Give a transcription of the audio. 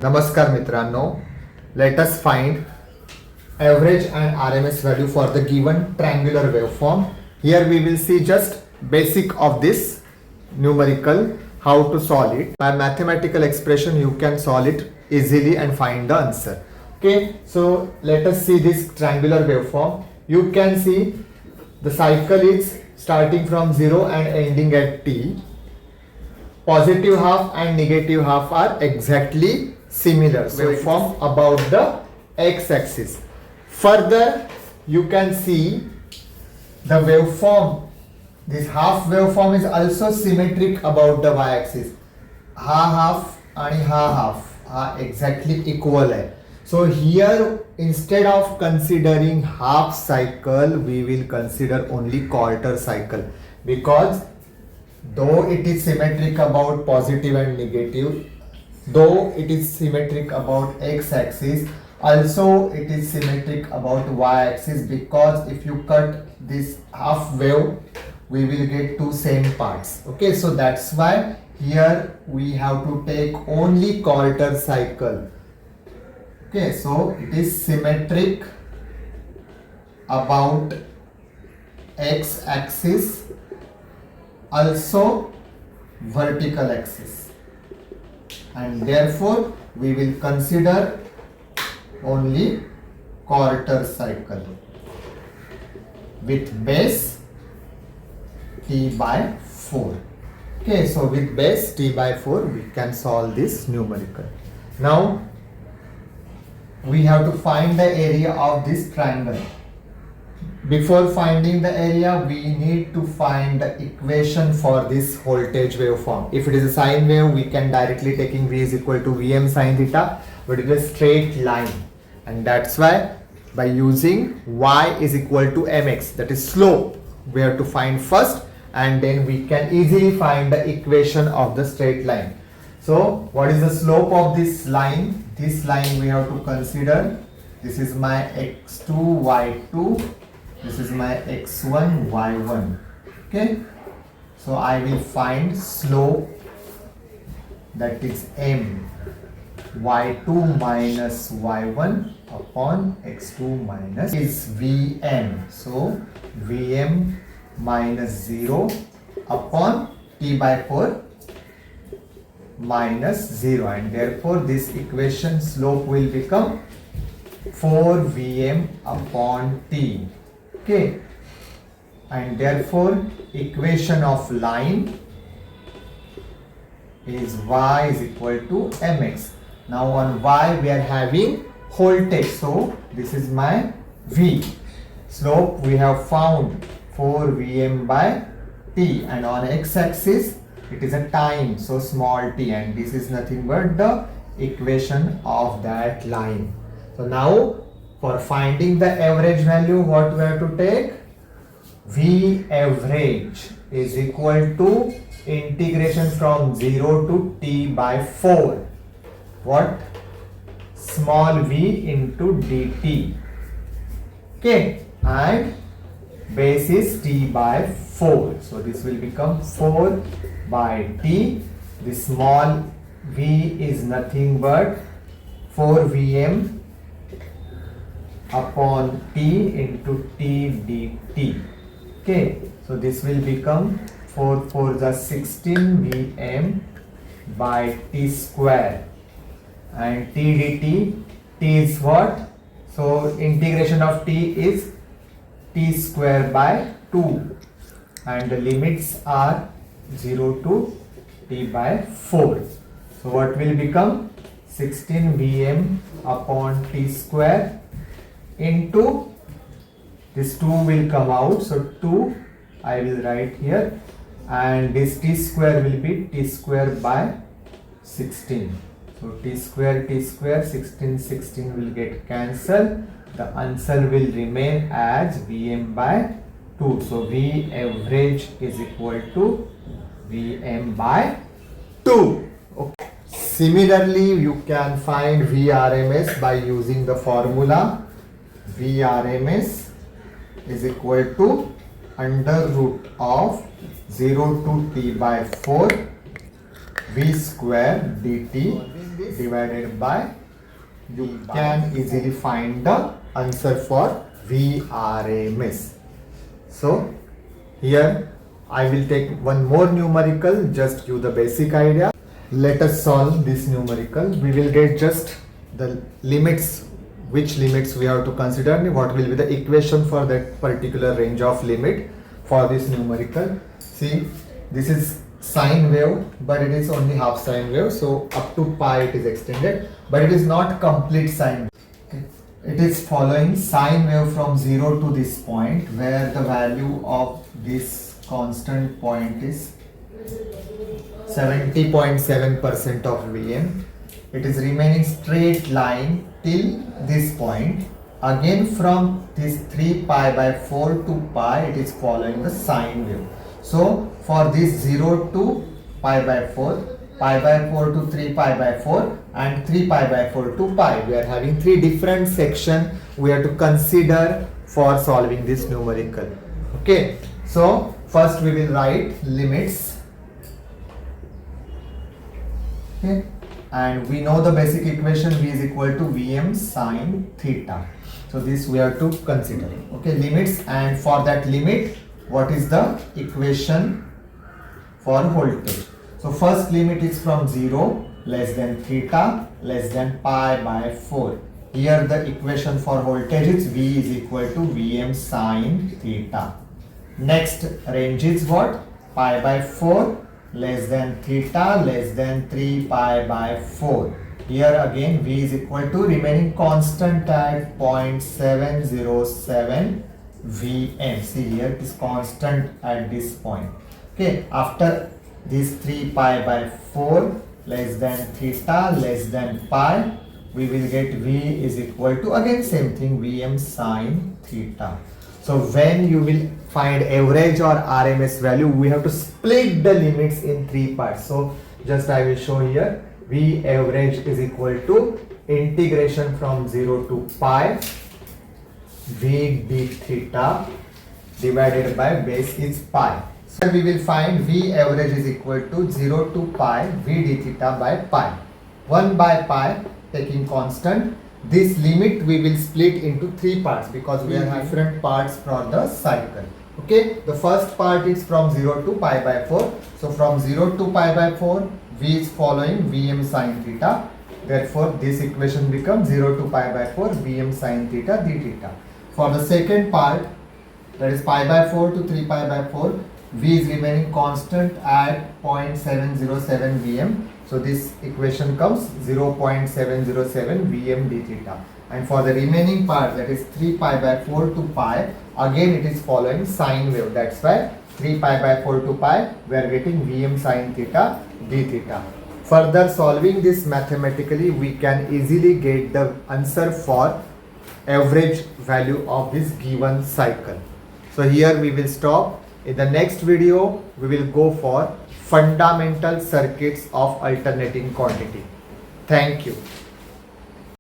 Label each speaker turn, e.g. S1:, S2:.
S1: नमस्कार मित्रांनो, let us find average and RMS value for the given triangular waveform. Here we will see just basic of this numerical, how to solve it. By mathematical expression you can solve it easily and find the answer. Okay, so let us see this triangular waveform. You can see the cycle is starting from 0 and ending at t. Positive half and negative half are exactly similar waveform about the x-axis. Further, you can see the waveform. This half waveform is also symmetric about the y-axis. Ha half and ha half are exactly equal. So here, instead of considering half cycle, we will consider only quarter cycle, because though it is symmetric about positive and negative, though it is symmetric about x-axis, also it is symmetric about y-axis, because if you cut this half wave, we will get two same parts. Okay, so that's why here we have to take only quarter cycle. Okay, so it is symmetric about x-axis, also vertical axis, and therefore we will consider only quarter cycle with base t by 4. Okay, so with base t by 4 we can solve this numerical. Now we have to find the area of this triangle. Before finding the area, we need to find the equation for this voltage waveform. If it is a sine wave, we can directly taking V is equal to Vm sine theta, but it is a straight line, and that's why by using y is equal to mx, that is slope, we have to find first, and then we can easily find the equation of the straight line. So what is the slope of this line? This line we have to consider. This is my x2, y2. This is my x1, y1. Okay, so I will find slope, that is m, y2 minus y1 upon x2 minus is vm. So vm minus 0 upon t by 4 minus 0, and therefore this equation slope will become 4 vm upon t. Okay, and therefore equation of line is y is equal to mx. Now on y we are having voltage, so this is my v. Slope we have found 4 vm by t, and on x-axis it is a time, so small t, and this is nothing but the equation of that line. So now for finding the average value, what we have to take? V average is equal to integration from 0 to t by 4. What? Small v into dt. Okay, and base is t by 4. So this will become 4 by t. The small v is nothing but 4 vm upon t into t dt. Okay, so this will become 4 4 the 16 vm by t square, and t dt, t is what? So integration of t is t square by 2, and the limits are 0 to t by 4. So what will become? 16 vm upon t square into this 2 will come out, so 2 I will write here, and this t square will be t square by 16. So t square 16 16 will get cancelled. The answer will remain as vm by 2. So v average is equal to vm by 2. Okay. Similarly, you can find vrms by using the formula Vrms is equal to under root of 0 to t by 4 v square dt divided by, you can easily find the answer for VRMS. So here I will take one more numerical, just give the basic idea. Let us solve this numerical. We will get just the limits, which limits we have to consider, what will be the equation for that particular range of limit for this numerical. See, this is sine wave, but it is only half sine wave, so up to pi it is extended, but it is not complete sine. Okay. It is following sine wave from 0 to this point, where the value of this constant point is 70.7% of Vm. It is remaining straight line till this point. Again from this 3 pi by 4 to pi, it is following the sine wave. So for this 0 to pi by 4, pi by 4 to 3 pi by 4, and 3 pi by 4 to pi, we are having three different sections we have to consider for solving this numerical. Okay, so first we will write limits. Okay, and we know the basic equation, V is equal to Vm sine theta. So this we have to consider. Okay, limits, and for that limit, what is the equation for voltage? So first limit is from 0 less than theta less than pi by 4. Here the equation for voltage is V is equal to Vm sine theta. Next range is what? Pi by 4 less than theta less than 3 pi by 4. Here again V is equal to remaining constant at 0.707 Vm. See, here it is constant at this point. Okay, after this 3 pi by 4 less than theta less than pi, we will get V is equal to, again same thing, Vm sine theta. So when you will find average or RMS value, we have to split the limits in three parts. So just I will show here. V average is equal to integration from 0 to pi V d theta divided by base is pi. So we will find V average is equal to 0 to pi V d theta by pi. 1 by pi taking constant. This limit we will split into three parts because we have different parts for the cycle. Okay, the first part is from 0 to pi by 4. So from 0 to pi by 4, V is following Vm sine theta. Therefore, this equation becomes 0 to pi by 4 Vm sine theta d theta. For the second part, that is pi by 4 to 3 pi by 4, V is remaining constant at 0.707 Vm. So this equation comes 0.707 Vm d theta. And for the remaining part, that is 3 pi by 4 to pi, again it is following sine wave. That's why 3 pi by 4 to pi, we are getting Vm sine theta d theta. Further solving this mathematically, we can easily get the answer for average value of this given cycle. So here we will stop. In the next video, we will go for fundamental circuits of alternating quantity. Thank you.